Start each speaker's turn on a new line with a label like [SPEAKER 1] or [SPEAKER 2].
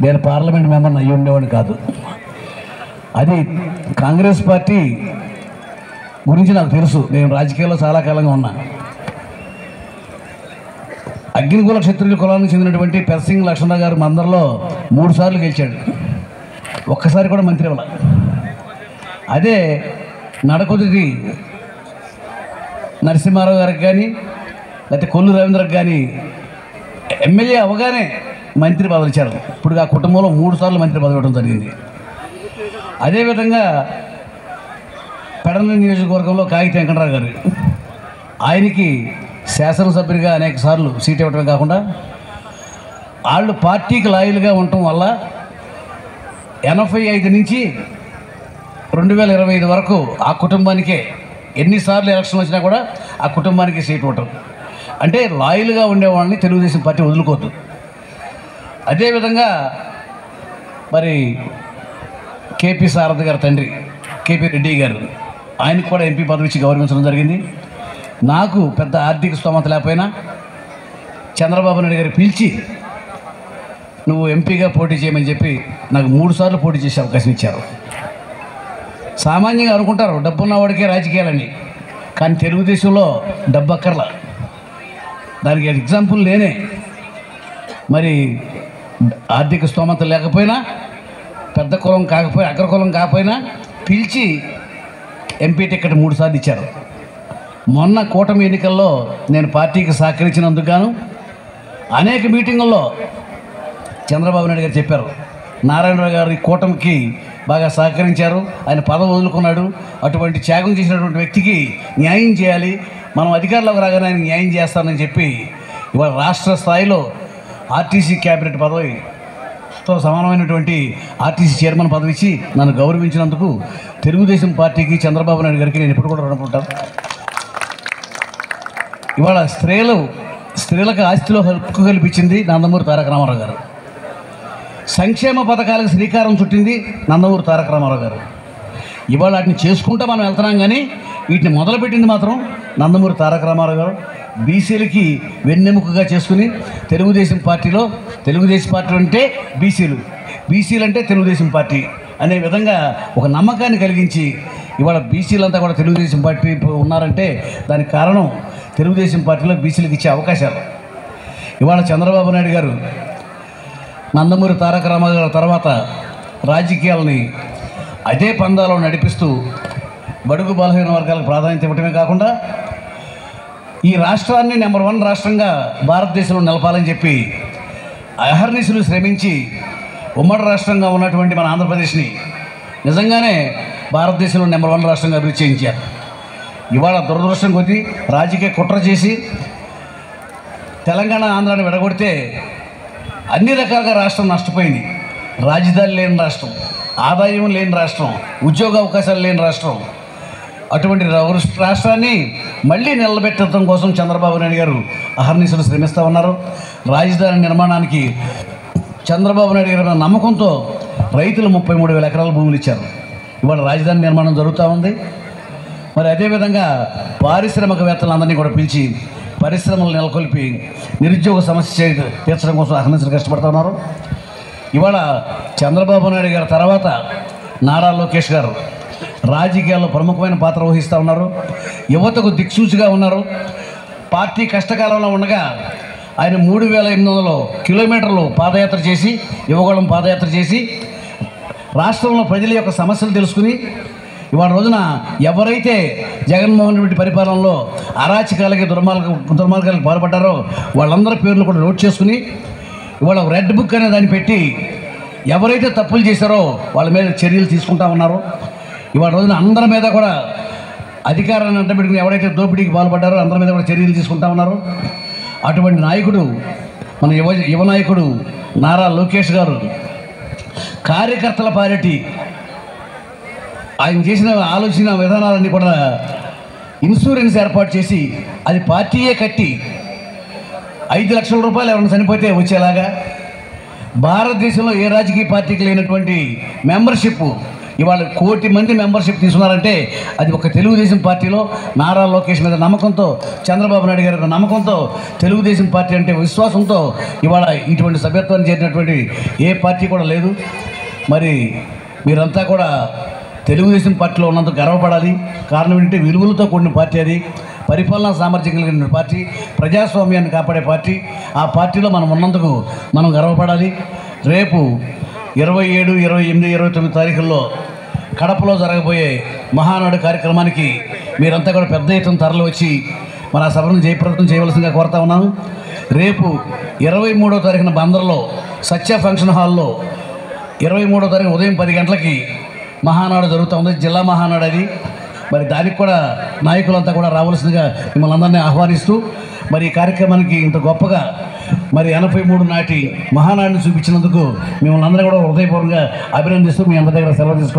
[SPEAKER 1] నేను పార్లమెంట్ మెంబర్ని అయ్యి ఉండేవాడిని కాదు. అది కాంగ్రెస్ పార్టీ గురించి నాకు తెలుసు. నేను రాజకీయాల్లో చాలా కాలంగా ఉన్నా. అగ్నికుల క్షత్రియుల కులానికి చెందినటువంటి పెర్సింగ్ లక్ష్మణరావు గారు మందరిలో 3 సార్లు గెలిచాడు. ఒక్కసారి కూడా మంత్రి అవ్వాల. అదే నడకుదిరి నరసింహారావు గారికి కానీ లేకపోతే కొల్లు రవీంద్రకు కానీ ఎమ్మెల్యే అవగానే మంత్రి పదవి ఇచ్చారు. ఇప్పుడు ఆ కుటుంబంలో 3 సార్లు మంత్రి పదవి ఇవ్వడం జరిగింది. అదేవిధంగా పెడన నియోజకవర్గంలో కాగిత వెంకటరావు గారు, ఆయనకి శాసనసభ్యుడిగా అనేక సార్లు సీట్ ఇవ్వడమే కాకుండా వాళ్ళు పార్టీకి లాయల్గా ఉండటం వల్ల 85 నుంచి 2025 వరకు ఆ కుటుంబానికే ఎన్నిసార్లు ఎలక్షన్ వచ్చినా కూడా ఆ కుటుంబానికి సీట్ ఇవ్వటం. అంటే లాయల్గా ఉండేవాళ్ళని తెలుగుదేశం పార్టీ వదులుకోవద్దు. అదేవిధంగా మరి కేపీ సారథి గారి తండ్రి కేపీ రెడ్డి గారు, ఆయనకు కూడా ఎంపీ పదవి ఇచ్చి గౌరవించడం జరిగింది. నాకు పెద్ద ఆర్థిక స్తోమత లేకపోయినా చంద్రబాబు నాయుడు గారు పిలిచి నువ్వు ఎంపీగా పోటీ చేయమని చెప్పి నాకు 3 సార్లు పోటీ చేసే అవకాశం ఇచ్చారు. సామాన్యంగా అనుకుంటారు డబ్బున్నవాడికే రాజకీయాలని, కానీ తెలుగుదేశంలో డబ్బు అక్కర్లా. దానికి ఎగ్జాంపుల్ నేనే. మరి ఆర్థిక స్తోమత లేకపోయినా, పెద్ద కులం కాకపోయినా, అగ్రకులం కాకపోయినా పిలిచి ఎంపీ టికెట్ 3 సార్లు ఇచ్చారు. మొన్న కూటమి ఎన్నికల్లో నేను పార్టీకి సహకరించినందుకు గాను అనేక మీటింగుల్లో చంద్రబాబు నాయుడు గారు చెప్పారు, నారాయణరావు గారు ఈ కూటమికి బాగా సహకరించారు, ఆయన పదవి వదులుకున్నాడు, అటువంటి త్యాగం చేసినటువంటి వ్యక్తికి న్యాయం చేయాలి, మనం అధికారంలోకి రాగానే ఆయన న్యాయం చేస్తానని చెప్పి ఇవాళ రాష్ట్ర స్థాయిలో ఆర్టీసీ క్యాబినెట్ పదవితో సమానమైనటువంటి ఆర్టీసీ చైర్మన్ పదవి ఇచ్చి నన్ను గౌరవించినందుకు తెలుగుదేశం పార్టీకి చంద్రబాబు నాయుడు గారికి నేను ఎప్పుడు కూడా రుణపడ్డాను. ఇవాళ స్త్రీలకు ఆస్తిలో హక్కు కల్పించింది నందమూరి తారక రామారావు గారు. సంక్షేమ పథకాలకు శ్రీకారం చుట్టింది నందమూరి తారక రామారావు గారు. ఇవాళ వాటిని చేసుకుంటూ మనం వెళ్తున్నాం, కానీ వీటిని మొదలుపెట్టింది మాత్రం నందమూరి తారక రామారావు గారు. బీసీలకి వెన్నెముకగా చేసుకుని తెలుగుదేశం పార్టీలో, తెలుగుదేశం పార్టీ అంటే బీసీలు అంటే తెలుగుదేశం పార్టీ అనే విధంగా ఒక నమ్మకాన్ని కలిగించి ఇవాళ బీసీలంతా కూడా తెలుగుదేశం పార్టీ ఉన్నారంటే దానికి కారణం తెలుగుదేశం పార్టీలో బీసీలకు ఇచ్చే అవకాశాలు. ఇవాళ చంద్రబాబు నాయుడు గారు నందమూరి తారక రామారావు గారి తర్వాత రాజకీయాలని అదే పందాలో నడిపిస్తూ బడుగు బలహీన వర్గాలకు ప్రాధాన్యత ఇవ్వటమే కాకుండా ఈ రాష్ట్రాన్ని నెంబర్ 1 రాష్ట్రంగా భారతదేశంలో నిలపాలని చెప్పి అహర్నిశలు శ్రమించి ఉమ్మడి రాష్ట్రంగా ఉన్నటువంటి మన ఆంధ్రప్రదేశ్ని నిజంగానే భారతదేశంలో నెంబర్ 1 రాష్ట్రంగా అభివృద్ధి చేయించారు. ఇవాళ దురదృష్టం కొద్దీ రాజకీయ కుట్ర చేసి తెలంగాణ ఆంధ్రాన్ని విడగొడితే అన్ని రకాలుగా రాష్ట్రం నష్టపోయింది. రాజధాని లేని రాష్ట్రం, ఆదాయం లేని రాష్ట్రం, ఉద్యోగ అవకాశాలు లేని రాష్ట్రం. అటువంటి రాష్ట్రాన్ని మళ్ళీ నిలబెట్టడం కోసం చంద్రబాబు నాయుడు గారు అహర్నిశలు శ్రమిస్తూ ఉన్నారు. రాజధాని నిర్మాణానికి చంద్రబాబు నాయుడు గారు నమ్మకంతో రైతులు 33,000 ఎకరాల భూములు ఇచ్చారు. ఇవాళ రాజధాని నిర్మాణం జరుగుతూ ఉంది. మరి అదేవిధంగా పారిశ్రామికవేత్తలందరినీ కూడా పిలిచి పరిశ్రమలు నెలకొల్పి నిరుద్యోగ సమస్య తీర్చడం కోసం అహర్నిశలు కష్టపడుతూ ఉన్నారు. ఇవాళ చంద్రబాబు నాయుడు గారి తర్వాత నారా లోకేష్ గారు రాజకీయాల్లో ప్రముఖమైన పాత్ర వహిస్తూ ఉన్నారు. యువతకు దిక్సూచిగా ఉన్నారు. పార్టీ కష్టకాలంలో ఉండగా ఆయన 3,800 కిలోమీటర్లు పాదయాత్ర చేసి, యువగళం పాదయాత్ర చేసి రాష్ట్రంలో ప్రజల యొక్క సమస్యలు తెలుసుకుని ఇవాళ రోజున ఎవరైతే జగన్మోహన్ రెడ్డి పరిపాలనలో అరాచకాలకి దుర్మార్గాలకు పాల్పడ్డారో వాళ్ళందరి పేర్లు కూడా నోట్ చేసుకుని ఇవాళ రెడ్ బుక్ అనే దాన్ని పెట్టి ఎవరైతే తప్పులు చేశారో వాళ్ళ మీద చర్యలు తీసుకుంటా ఉన్నారు. ఇవాళ రోజున అందరి మీద కూడా అధికారాన్ని అడ్డపెట్టుకుని ఎవరైతే దోపిడీకి పాల్పడ్డారో అందరి మీద కూడా చర్యలు తీసుకుంటా ఉన్నారు. అటువంటి నాయకుడు మన యువ నాయకుడు నారా లోకేష్ గారు కార్యకర్తల పార్టీ ఆయన చేసిన ఆలోచన విధానాలన్నీ కూడా ఇన్సూరెన్స్ ఏర్పాటు చేసి అది పార్టీయే కట్టి 5 లక్షల రూపాయలు ఎవరైనా చనిపోతే వచ్చేలాగా భారతదేశంలో ఏ రాజకీయ పార్టీకి లేనటువంటి మెంబర్షిప్ ఇవాళ 1 కోటి మంది మెంబర్షిప్ తీసుకున్నారంటే అది ఒక తెలుగుదేశం పార్టీలో నారా లోకేష్ మీద నమ్మకంతో, చంద్రబాబు నాయుడు గారి మీద నమ్మకంతో, తెలుగుదేశం పార్టీ అంటే విశ్వాసంతో ఇవాళ ఇటువంటి సభ్యత్వాన్ని చేరినటువంటి ఏ పార్టీ కూడా లేదు. మరి మీరంతా కూడా తెలుగుదేశం పార్టీలో ఉన్నందుకు గర్వపడాలి. కారణం ఏంటంటే విలువలతో కూడిన పార్టీ అది, పరిపాలనా సామర్థ్యం కలిగిన పార్టీ, ప్రజాస్వామ్యాన్ని కాపాడే పార్టీ. ఆ పార్టీలో మనం ఉన్నందుకు మనం గర్వపడాలి. రేపు 27, 28, 29 తారీఖుల్లో కడపలో జరగబోయే మహానాడు కార్యక్రమానికి మీరంతా కూడా పెద్ద ఎత్తున తరలి వచ్చి మన ఆ సభను జయప్రదం చేయవలసిందిగా కోరుతా ఉన్నాను. రేపు 23వ తారీఖున బందర్లో సత్య ఫంక్షన్ హాల్లో 23వ తారీఖు ఉదయం 10 గంటలకి మహానాడు జరుగుతుంది. జిల్లా మహానాడు అది. మరి దానికి కూడా నాయకులంతా కూడా రావాల్సిందిగా మిమ్మల్ని అందరినీ ఆహ్వానిస్తూ, మరి ఈ కార్యక్రమానికి ఇంత గొప్పగా మరి 83 నాటి మహానాడిని చూపించినందుకు మిమ్మల్ని అందరూ కూడా హృదయపూర్వకంగా అభినందిస్తూ మీ అందరి దగ్గర సెలవు తీసుకోండి.